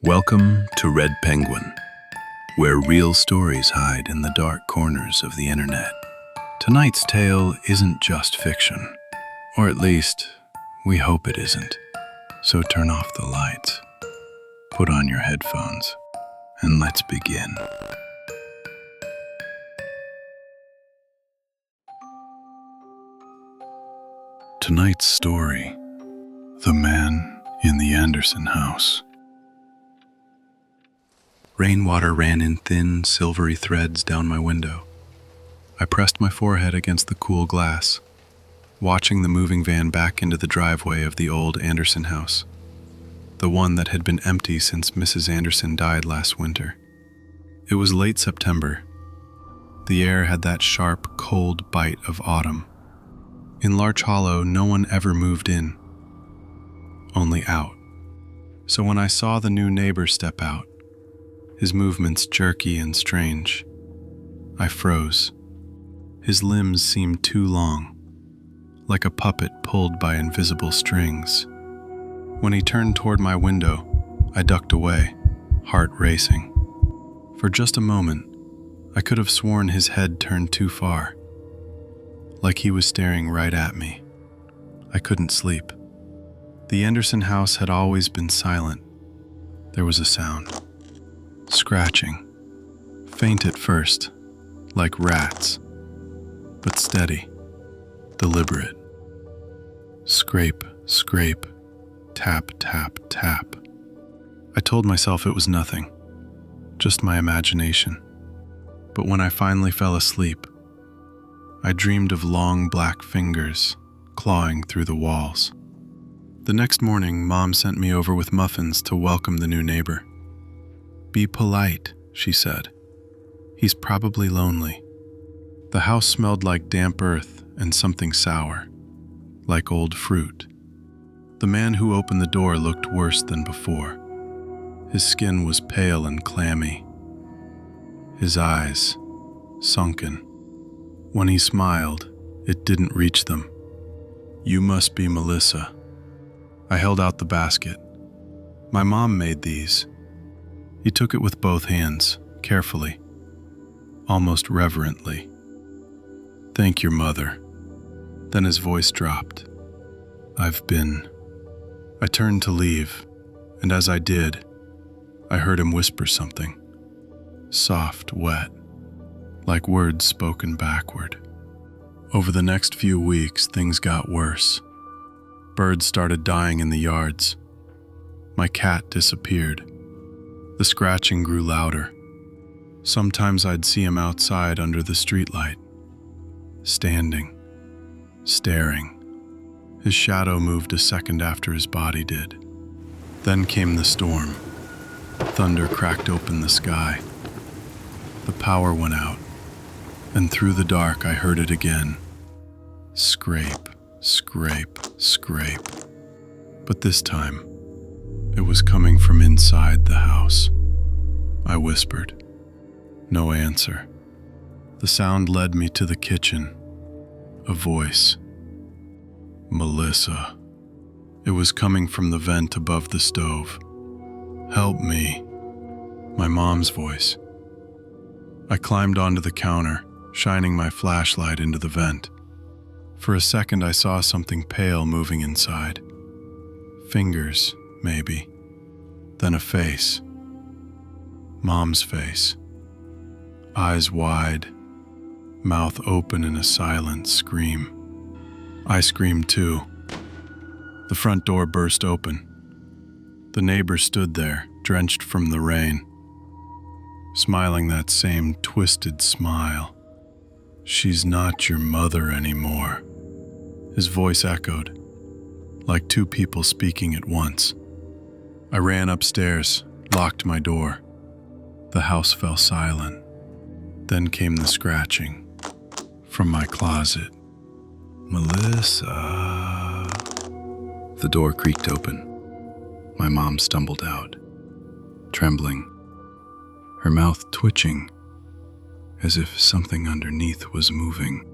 Welcome to Red Penguin, where real stories hide in the dark corners of the internet. Tonight's tale isn't just fiction, or at least, we hope it isn't. So turn off the lights, put on your headphones, and let's begin. Tonight's story: The Man in the Anderson House. Rainwater ran in thin, silvery threads down my window. I pressed my forehead against the cool glass, watching the moving van back into the driveway of the old Anderson house, the one that had been empty since Mrs. Anderson died last winter. It was late September. The air had that sharp, cold bite of autumn. In Larch Hollow, no one ever moved in, only out. So when I saw the new neighbor step out, his movements jerky and strange, I froze. His limbs seemed too long, like a puppet pulled by invisible strings. When he turned toward my window, I ducked away, heart racing. For just a moment, I could have sworn his head turned too far, like he was staring right at me. I couldn't sleep. The Anderson house had always been silent. There was a sound. Scratching. Faint at first, like rats, but steady, deliberate. Scrape, scrape, tap, tap, tap. I told myself it was nothing, just my imagination. But when I finally fell asleep, I dreamed of long black fingers clawing through the walls. The next morning, Mom sent me over with muffins to welcome the new neighbor. "Be polite," she said. "He's probably lonely." The house smelled like damp earth and something sour, like old fruit. The man who opened the door looked worse than before. His skin was pale and clammy. His eyes, sunken. When he smiled, it didn't reach them. "You must be Melissa." I held out the basket. "My mom made these." He took it with both hands, carefully, almost reverently. "Thank your mother." Then his voice dropped. "I've been..." I turned to leave, and as I did, I heard him whisper something. Soft, wet, like words spoken backward. Over the next few weeks, things got worse. Birds started dying in the yards. My cat disappeared. The scratching grew louder. Sometimes I'd see him outside under the streetlight, standing, staring. His shadow moved a second after his body did. Then came the storm. Thunder cracked open the sky. The power went out, and through the dark I heard it again. Scrape, scrape, scrape. But this time, it was coming from inside the house. I whispered. No answer. The sound led me to the kitchen. A voice. "Melissa." It was coming from the vent above the stove. "Help me." My mom's voice. I climbed onto the counter, shining my flashlight into the vent. For a second I saw something pale moving inside. Fingers, maybe. Then a face. Mom's face. Eyes wide, mouth open in a silent scream. I screamed too. The front door burst open. The neighbor stood there, drenched from the rain, smiling that same twisted smile. "She's not your mother anymore." His voice echoed, like two people speaking at once. I ran upstairs, locked my door. The house fell silent. Then came the scratching from my closet. "Melissa." The door creaked open. My mom stumbled out, trembling, her mouth twitching, as if something underneath was moving.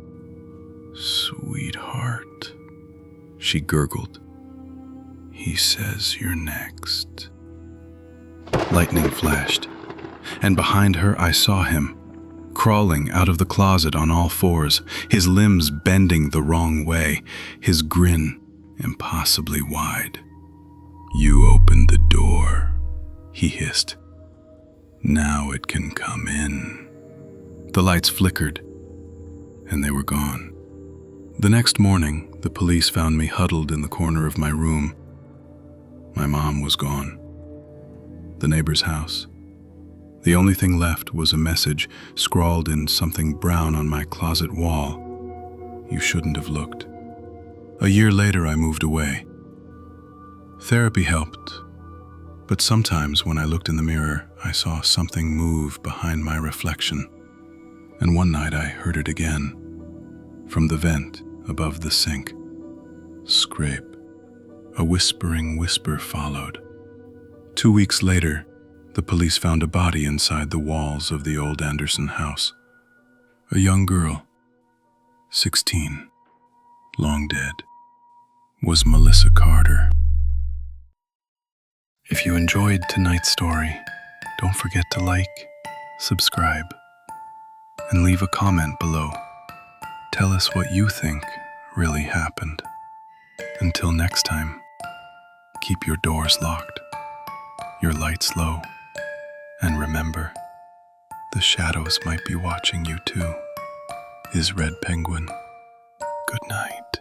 "Sweetheart," she gurgled. "He says you're next." Lightning flashed, and behind her I saw him, crawling out of the closet on all fours, his limbs bending the wrong way, his grin impossibly wide. "You opened the door," he hissed. "Now it can come in." The lights flickered, and they were gone. The next morning, the police found me huddled in the corner of my room. My mom was gone. The neighbor's house. The only thing left was a message scrawled in something brown on my closet wall. "You shouldn't have looked." A year later, I moved away. Therapy helped, but sometimes when I looked in the mirror, I saw something move behind my reflection. And one night I heard it again, from the vent above the sink. Scrape. A whispering whisper followed. 2 weeks later, the police found a body inside the walls of the old Anderson house. A young girl, 16, long dead, was Melissa Carter. If you enjoyed tonight's story, don't forget to like, subscribe, and leave a comment below. Tell us what you think really happened. Until next time, keep your doors locked, your lights low, and remember, the shadows might be watching you too. Is Red Penguin. Good night.